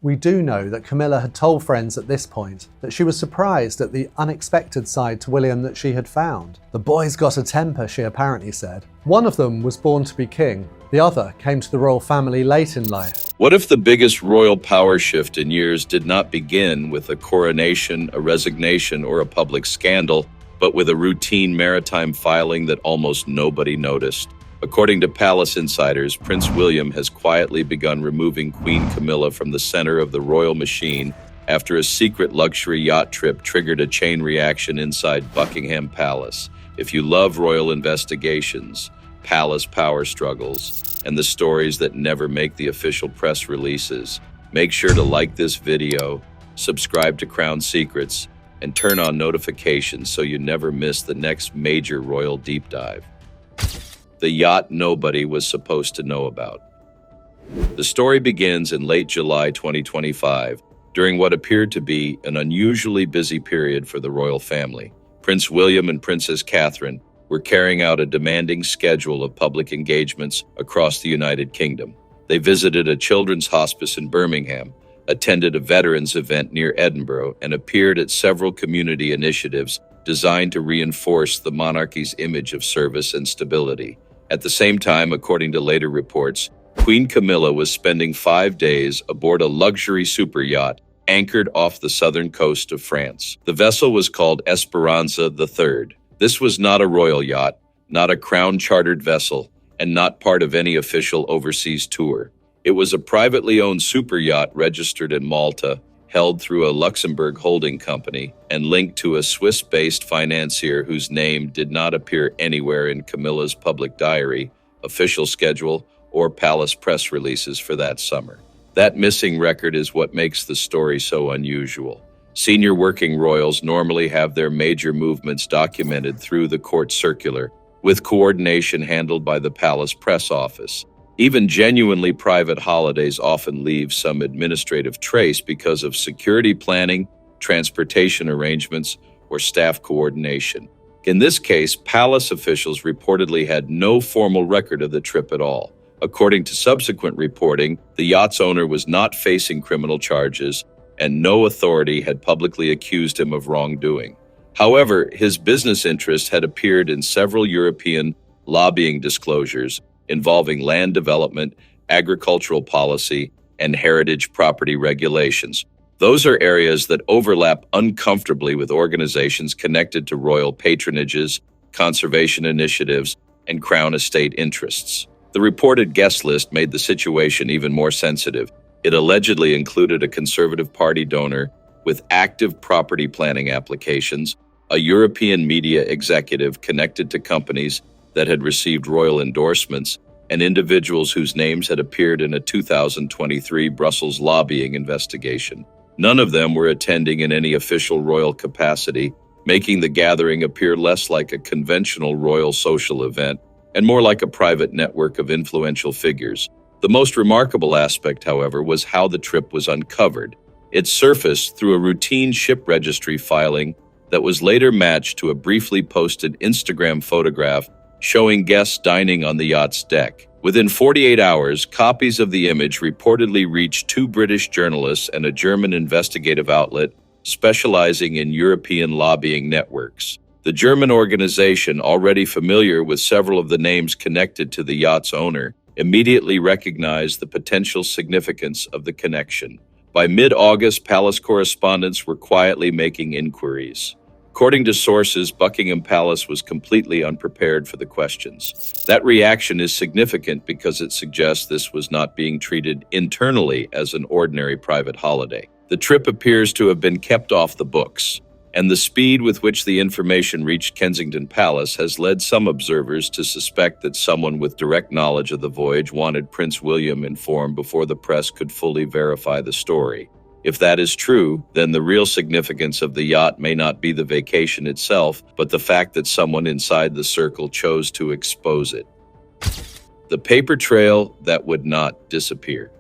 We do know that Camilla had told friends at this point that she was surprised at the unexpected side to William that she had found. The boy's got a temper, she apparently said. One of them was born to be king. The other came to the royal family late in life. What if the biggest royal power shift in years did not begin with a coronation, a resignation, or a public scandal, but with a routine maritime filing that almost nobody noticed? According to palace insiders, Prince William has quietly begun removing Queen Camilla from the center of the royal machine after a secret luxury yacht trip triggered a chain reaction inside Buckingham Palace. If you love royal investigations, palace power struggles, and the stories that never make the official press releases, make sure to like this video, subscribe to Crown Secrets, and turn on notifications so you never miss the next major royal deep dive. The yacht nobody was supposed to know about. The story begins in late July 2025, during what appeared to be an unusually busy period for the royal family. Prince William and Princess Catherine were carrying out a demanding schedule of public engagements across the United Kingdom. They visited a children's hospice in Birmingham, attended a veterans event near Edinburgh, and appeared at several community initiatives designed to reinforce the monarchy's image of service and stability. At the same time, according to later reports, Queen Camilla was spending 5 days aboard a luxury super yacht anchored off the southern coast of France. The vessel was called Esperanza III. This was not a royal yacht, not a crown-chartered vessel, and not part of any official overseas tour. It was a privately owned super yacht registered in Malta, held through a Luxembourg holding company, and linked to a Swiss-based financier whose name did not appear anywhere in Camilla's public diary, official schedule, or palace press releases for that summer. That missing record is what makes the story so unusual. Senior working royals normally have their major movements documented through the court circular, with coordination handled by the palace press office. Even genuinely private holidays often leave some administrative trace because of security planning, transportation arrangements, or staff coordination. In this case, palace officials reportedly had no formal record of the trip at all. According to subsequent reporting, the yacht's owner was not facing criminal charges, and no authority had publicly accused him of wrongdoing. However, his business interests had appeared in several European lobbying disclosures involving land development, agricultural policy, and heritage property regulations. Those are areas that overlap uncomfortably with organizations connected to royal patronages, conservation initiatives, and crown estate interests. The reported guest list made the situation even more sensitive. It allegedly included a Conservative Party donor with active property planning applications, a European media executive connected to companies that had received royal endorsements, and individuals whose names had appeared in a 2023 Brussels lobbying investigation. None of them were attending in any official royal capacity, making the gathering appear less like a conventional royal social event and more like a private network of influential figures. The most remarkable aspect, however, was how the trip was uncovered. It surfaced through a routine ship registry filing that was later matched to a briefly posted Instagram photograph showing guests dining on the yacht's deck. Within 48 hours, copies of the image reportedly reached 2 British journalists and a German investigative outlet specializing in European lobbying networks. The German organization, already familiar with several of the names connected to the yacht's owner, immediately recognized the potential significance of the connection. By mid-August, palace correspondents were quietly making inquiries. According to sources, Buckingham Palace was completely unprepared for the questions. That reaction is significant because it suggests this was not being treated internally as an ordinary private holiday. The trip appears to have been kept off the books, and the speed with which the information reached Kensington Palace has led some observers to suspect that someone with direct knowledge of the voyage wanted Prince William informed before the press could fully verify the story. If that is true, then the real significance of the yacht may not be the vacation itself, but the fact that someone inside the circle chose to expose it. The paper trail that would not disappear.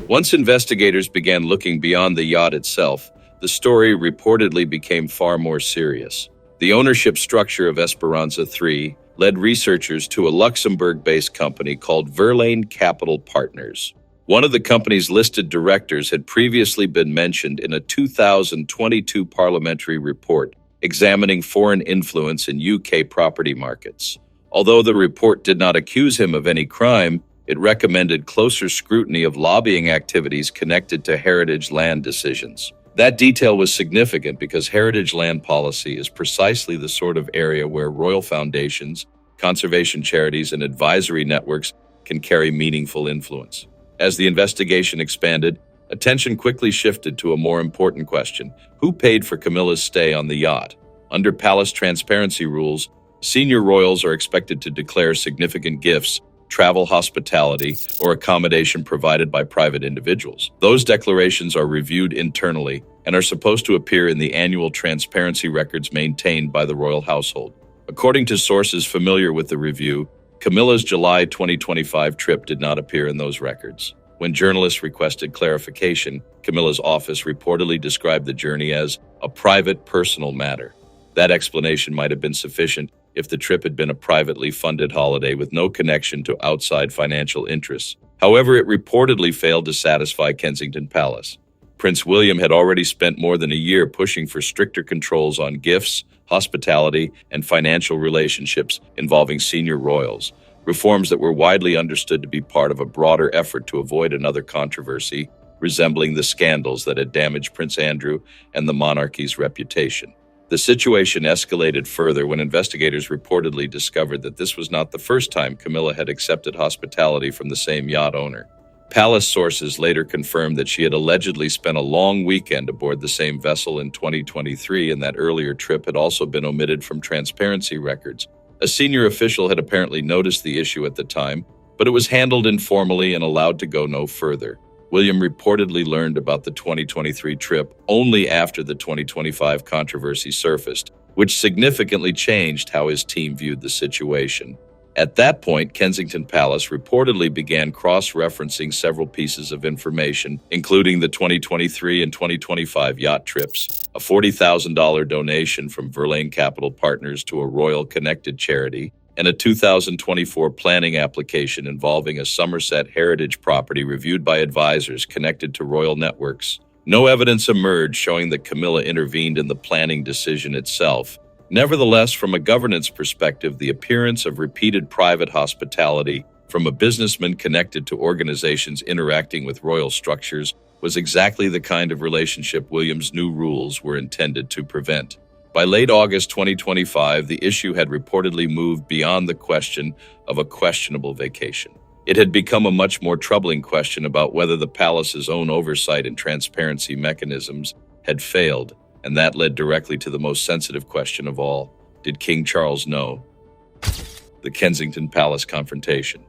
Once investigators began looking beyond the yacht itself, the story reportedly became far more serious. The ownership structure of Esperanza III led researchers to a Luxembourg-based company called Verlaine Capital Partners. One of the company's listed directors had previously been mentioned in a 2022 parliamentary report examining foreign influence in UK property markets. Although the report did not accuse him of any crime, it recommended closer scrutiny of lobbying activities connected to heritage land decisions. That detail was significant because heritage land policy is precisely the sort of area where royal foundations, conservation charities, and advisory networks can carry meaningful influence. As the investigation expanded, attention quickly shifted to a more important question: who paid for Camilla's stay on the yacht? Under palace transparency rules, senior royals are expected to declare significant gifts, travel, hospitality, or accommodation provided by private individuals. Those declarations are reviewed internally and are supposed to appear in the annual transparency records maintained by the royal household. According to sources familiar with the review, Camilla's July 2025 trip did not appear in those records. When journalists requested clarification, Camilla's office reportedly described the journey as a private, personal matter. That explanation might have been sufficient if the trip had been a privately funded holiday with no connection to outside financial interests. However, it reportedly failed to satisfy Kensington Palace. Prince William had already spent more than a year pushing for stricter controls on gifts, hospitality, and financial relationships involving senior royals, reforms that were widely understood to be part of a broader effort to avoid another controversy resembling the scandals that had damaged Prince Andrew and the monarchy's reputation. The situation escalated further when investigators reportedly discovered that this was not the first time Camilla had accepted hospitality from the same yacht owner. Palace sources later confirmed that she had allegedly spent a long weekend aboard the same vessel in 2023, and that earlier trip had also been omitted from transparency records. A senior official had apparently noticed the issue at the time, but it was handled informally and allowed to go no further. William reportedly learned about the 2023 trip only after the 2025 controversy surfaced, which significantly changed how his team viewed the situation. At that point, Kensington Palace reportedly began cross-referencing several pieces of information, including the 2023 and 2025 yacht trips, a $40,000 donation from Verlaine Capital Partners to a royal-connected charity, and a 2024 planning application involving a Somerset heritage property reviewed by advisors connected to royal networks. No evidence emerged showing that Camilla intervened in the planning decision itself. Nevertheless, from a governance perspective, the appearance of repeated private hospitality from a businessman connected to organizations interacting with royal structures was exactly the kind of relationship William's new rules were intended to prevent. By late August 2025, the issue had reportedly moved beyond the question of a questionable vacation. It had become a much more troubling question about whether the palace's own oversight and transparency mechanisms had failed. And that led directly to the most sensitive question of all: did King Charles know? The Kensington Palace confrontation.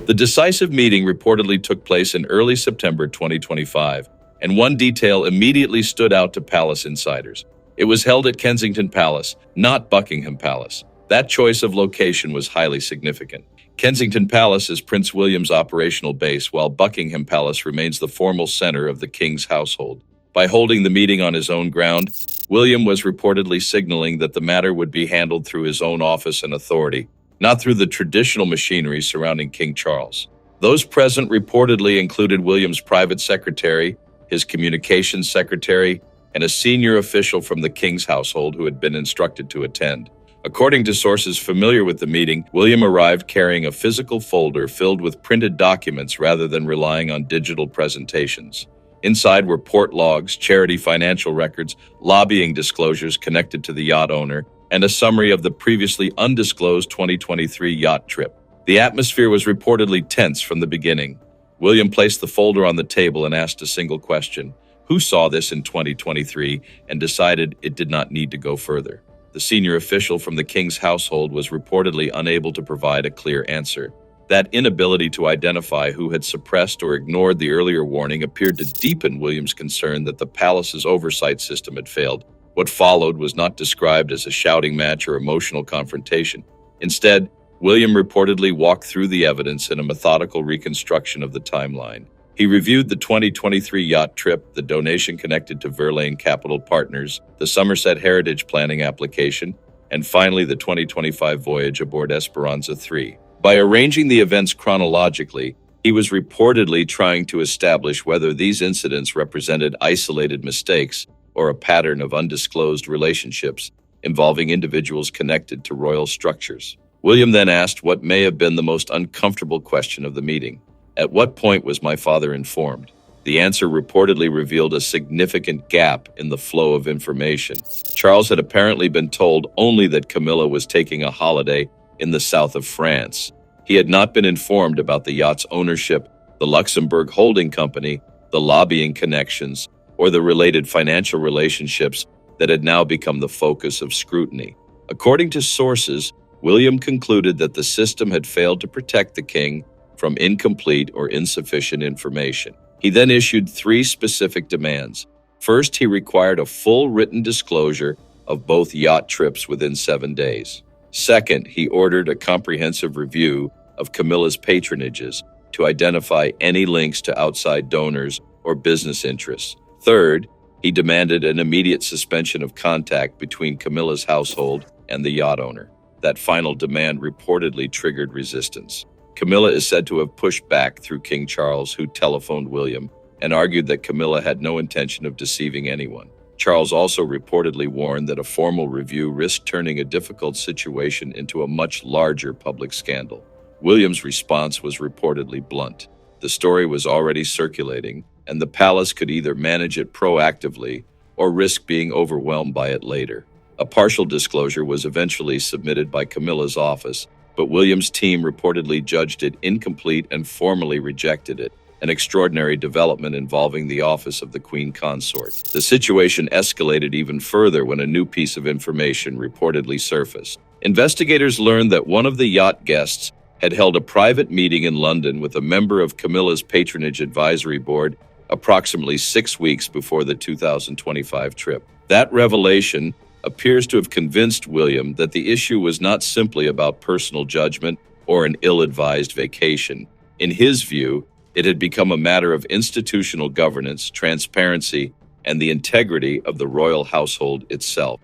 The decisive meeting reportedly took place in early September 2025, and one detail immediately stood out to palace insiders. It was held at Kensington Palace, not Buckingham Palace. That choice of location was highly significant. Kensington Palace is Prince William's operational base, while Buckingham Palace remains the formal center of the king's household. By holding the meeting on his own ground, William was reportedly signaling that the matter would be handled through his own office and authority, not through the traditional machinery surrounding King Charles. Those present reportedly included William's private secretary, his communications secretary, and a senior official from the king's household who had been instructed to attend. According to sources familiar with the meeting, William arrived carrying a physical folder filled with printed documents rather than relying on digital presentations. Inside were port logs, charity financial records, lobbying disclosures connected to the yacht owner, and a summary of the previously undisclosed 2023 yacht trip. The atmosphere was reportedly tense from the beginning. William placed the folder on the table and asked a single question: who saw this in 2023 and decided it did not need to go further? The senior official from the king's household was reportedly unable to provide a clear answer. That inability to identify who had suppressed or ignored the earlier warning appeared to deepen William's concern that the palace's oversight system had failed. What followed was not described as a shouting match or emotional confrontation. Instead, William reportedly walked through the evidence in a methodical reconstruction of the timeline. He reviewed the 2023 yacht trip, the donation connected to Verlaine Capital Partners, the Somerset Heritage Planning application, and finally the 2025 voyage aboard Esperanza 3. By arranging the events chronologically, He was reportedly trying to establish whether these incidents represented isolated mistakes or a pattern of undisclosed relationships involving individuals connected to royal structures. William then asked what may have been the most uncomfortable question of the meeting. At what point was my father informed? The answer reportedly revealed a significant gap in the flow of information. Charles had apparently been told only that Camilla was taking a holiday in the south of France. He had not been informed about the yacht's ownership, the Luxembourg holding company, the lobbying connections, or the related financial relationships that had now become the focus of scrutiny. According to sources, William concluded that the system had failed to protect the king from incomplete or insufficient information. He then issued 3 specific demands. First, he required a full written disclosure of both yacht trips within 7 days. Second, he ordered a comprehensive review of Camilla's patronages to identify any links to outside donors or business interests. Third, he demanded an immediate suspension of contact between Camilla's household and the yacht owner. That final demand reportedly triggered resistance. Camilla is said to have pushed back through King Charles, who telephoned William and argued that Camilla had no intention of deceiving anyone. Charles also reportedly warned that a formal review risked turning a difficult situation into a much larger public scandal. William's response was reportedly blunt. The story was already circulating, and the palace could either manage it proactively or risk being overwhelmed by it later. A partial disclosure was eventually submitted by Camilla's office, but William's team reportedly judged it incomplete and formally rejected it, an extraordinary development involving the office of the Queen Consort. The situation escalated even further when a new piece of information reportedly surfaced. Investigators learned that one of the yacht guests had held a private meeting in London with a member of Camilla's patronage advisory board approximately 6 weeks before the 2025 trip. That revelation appears to have convinced William that the issue was not simply about personal judgment or an ill-advised vacation. In his view, it had become a matter of institutional governance, transparency, and the integrity of the royal household itself.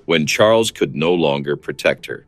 When Charles could no longer protect her,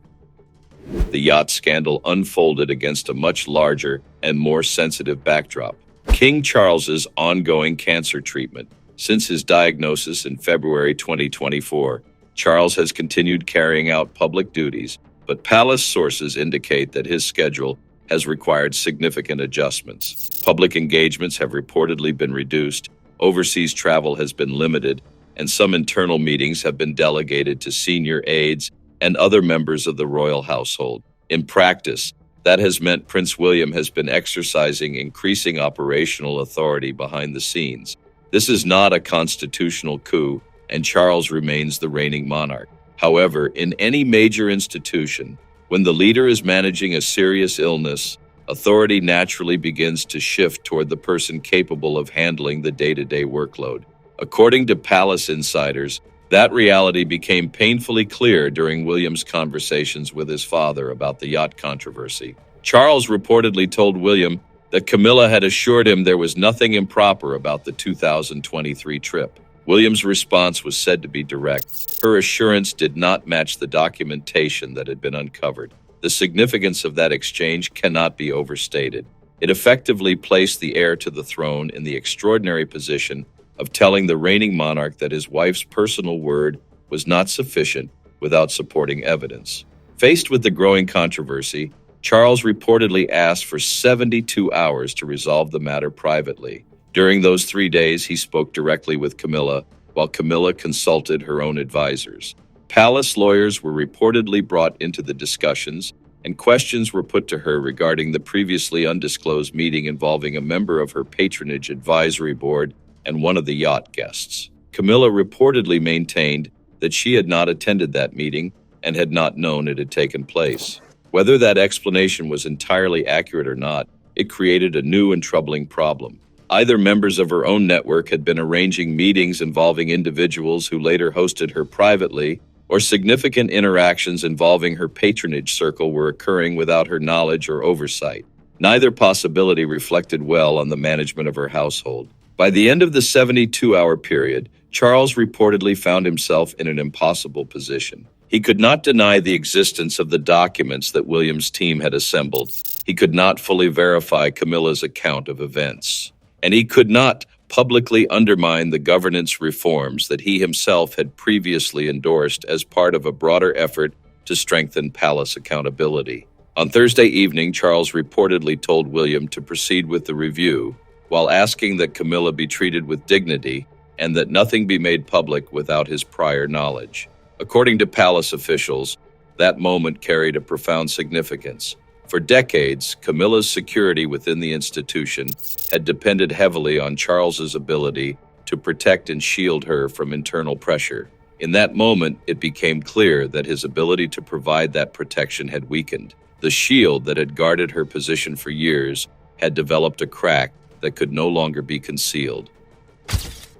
the yacht scandal unfolded against a much larger and more sensitive backdrop. King Charles's ongoing cancer treatment. Since his diagnosis in February 2024, Charles has continued carrying out public duties, but palace sources indicate that his schedule has required significant adjustments. Public engagements have reportedly been reduced, overseas travel has been limited, and some internal meetings have been delegated to senior aides and other members of the royal household. In practice, that has meant Prince William has been exercising increasing operational authority behind the scenes. This is not a constitutional coup, and Charles remains the reigning monarch. However, in any major institution, when the leader is managing a serious illness, authority naturally begins to shift toward the person capable of handling the day-to-day workload. According to palace insiders, that reality became painfully clear during William's conversations with his father about the yacht controversy. Charles reportedly told William that Camilla had assured him there was nothing improper about the 2023 trip. William's response was said to be direct. Her assurance did not match the documentation that had been uncovered. The significance of that exchange cannot be overstated. It effectively placed the heir to the throne in the extraordinary position of telling the reigning monarch that his wife's personal word was not sufficient without supporting evidence. Faced with the growing controversy, Charles reportedly asked for 72 hours to resolve the matter privately. During those 3 days, he spoke directly with Camilla, while Camilla consulted her own advisors. Palace lawyers were reportedly brought into the discussions, and questions were put to her regarding the previously undisclosed meeting involving a member of her patronage advisory board and one of the yacht guests. Camilla reportedly maintained that she had not attended that meeting and had not known it had taken place. Whether that explanation was entirely accurate or not, it created a new and troubling problem. Either members of her own network had been arranging meetings involving individuals who later hosted her privately, or significant interactions involving her patronage circle were occurring without her knowledge or oversight. Neither possibility reflected well on the management of her household. By the end of the 72-hour period, Charles reportedly found himself in an impossible position. He could not deny the existence of the documents that William's team had assembled. He could not fully verify Camilla's account of events, and he could not publicly undermine the governance reforms that he himself had previously endorsed as part of a broader effort to strengthen palace accountability. On Thursday evening, Charles reportedly told William to proceed with the review, while asking that Camilla be treated with dignity and that nothing be made public without his prior knowledge. According to palace officials, that moment carried a profound significance. For decades, Camilla's security within the institution had depended heavily on Charles's ability to protect and shield her from internal pressure. In that moment, it became clear that his ability to provide that protection had weakened. The shield that had guarded her position for years had developed a crack that could no longer be concealed.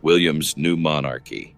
William's new monarchy.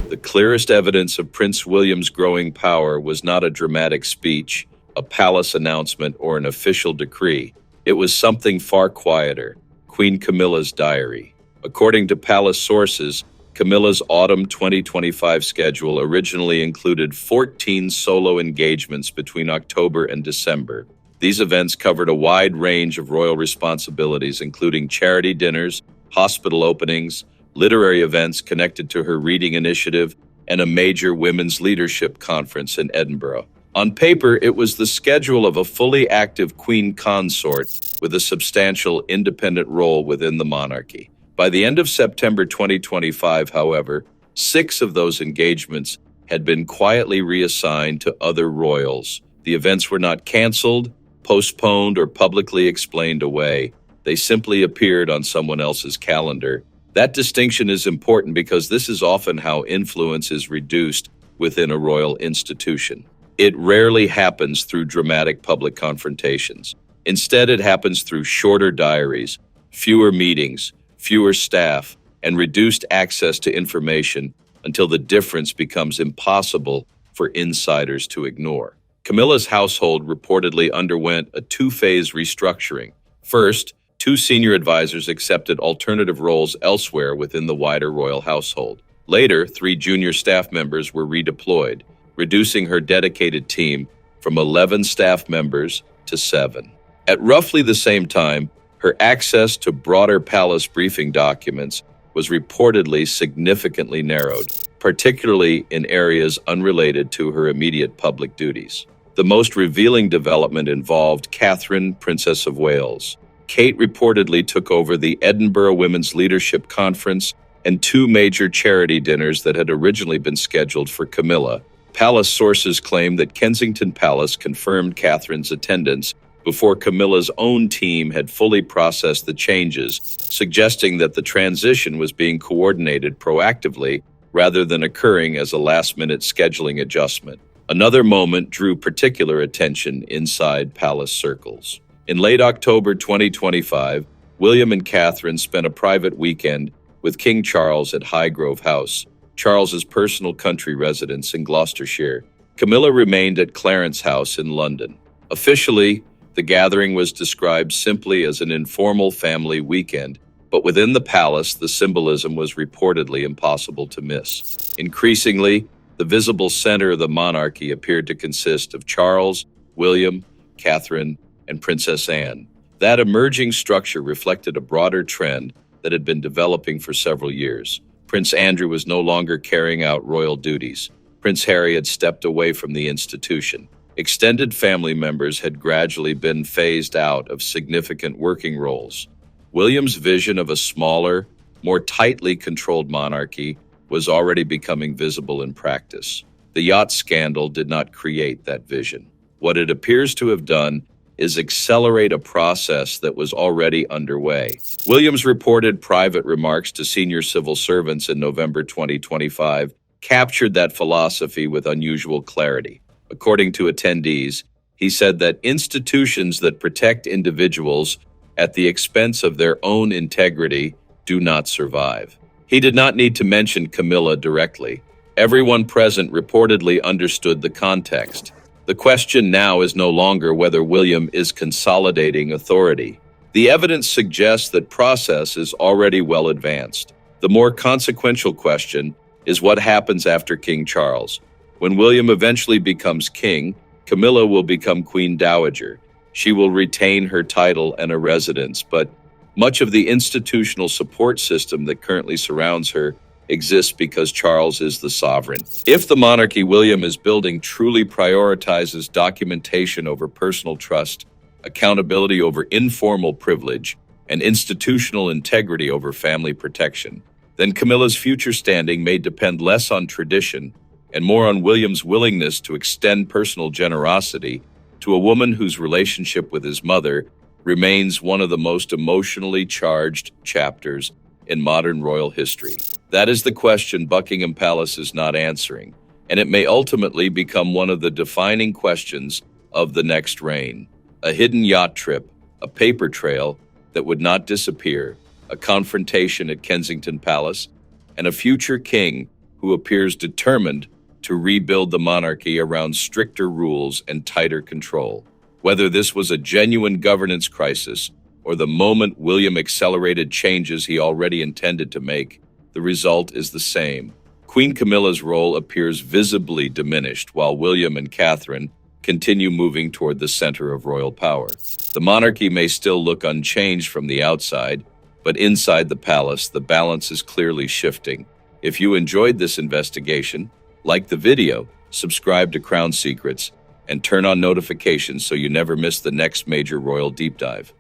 The clearest evidence of Prince William's growing power was not a dramatic speech, a palace announcement, or an official decree. It was something far quieter: Queen Camilla's diary. According to palace sources, Camilla's autumn 2025 schedule originally included 14 solo engagements between October and December. These events covered a wide range of royal responsibilities, including charity dinners, hospital openings, literary events connected to her reading initiative, and a major women's leadership conference in Edinburgh. On paper, it was the schedule of a fully active queen consort with a substantial independent role within the monarchy. By the end of September 2025, however, 6 of those engagements had been quietly reassigned to other royals. The events were not canceled, postponed, or publicly explained away. They simply appeared on someone else's calendar. That distinction is important because this is often how influence is reduced within a royal institution. It rarely happens through dramatic public confrontations. Instead, it happens through shorter diaries, fewer meetings, fewer staff, and reduced access to information until the difference becomes impossible for insiders to ignore. Camilla's household reportedly underwent a 2-phase restructuring. First, 2 senior advisors accepted alternative roles elsewhere within the wider royal household. Later, 3 junior staff members were redeployed, reducing her dedicated team from 11 staff members to 7. At roughly the same time, her access to broader palace briefing documents was reportedly significantly narrowed, particularly in areas unrelated to her immediate public duties. The most revealing development involved Catherine, Princess of Wales. Kate reportedly took over the Edinburgh Women's Leadership Conference and 2 major charity dinners that had originally been scheduled for Camilla. Palace sources claim that Kensington Palace confirmed Catherine's attendance before Camilla's own team had fully processed the changes, suggesting that the transition was being coordinated proactively rather than occurring as a last-minute scheduling adjustment. Another moment drew particular attention inside palace circles. In late October 2025, William and Catherine spent a private weekend with King Charles at Highgrove House, Charles's personal country residence in Gloucestershire. Camilla remained at Clarence House in London. Officially, the gathering was described simply as an informal family weekend, but within the palace, the symbolism was reportedly impossible to miss. Increasingly, the visible center of the monarchy appeared to consist of Charles, William, Catherine, and Princess Anne. That emerging structure reflected a broader trend that had been developing for several years. Prince Andrew was no longer carrying out royal duties. Prince Harry had stepped away from the institution. Extended family members had gradually been phased out of significant working roles. William's vision of a smaller, more tightly controlled monarchy was already becoming visible in practice. The Yacht scandal did not create that vision. What it appears to have done is accelerate a process that was already underway. William's reported private remarks to senior civil servants in November 2025 captured that philosophy with unusual clarity. According to attendees, he said that institutions that protect individuals at the expense of their own integrity do not survive. He did not need to mention Camilla directly. Everyone present reportedly understood the context. The question now is no longer whether William is consolidating authority. The evidence suggests that process is already well advanced. The more consequential question is what happens after King Charles. When William eventually becomes king, Camilla will become Queen Dowager, She will retain her title and a residence, but much of the institutional support system that currently surrounds her exists because Charles is the sovereign. If the monarchy William is building truly prioritizes documentation over personal trust, accountability over informal privilege, and institutional integrity over family protection, then Camilla's future standing may depend less on tradition and more on William's willingness to extend personal generosity to a woman whose relationship with his mother remains one of the most emotionally charged chapters in modern royal history. That is the question Buckingham Palace is not answering, and it may ultimately become one of the defining questions of the next reign. A hidden yacht trip, a paper trail that would not disappear, a confrontation at Kensington Palace, and a future king who appears determined to rebuild the monarchy around stricter rules and tighter control. Whether this was a genuine governance crisis or the moment William accelerated changes he already intended to make, the result is the same. Queen Camilla's role appears visibly diminished while William and Catherine continue moving toward the center of royal power. The monarchy may still look unchanged from the outside, but inside the palace, the balance is clearly shifting. If you enjoyed this investigation, like the video, subscribe to Crown Secrets, and turn on notifications so you never miss the next major royal deep dive.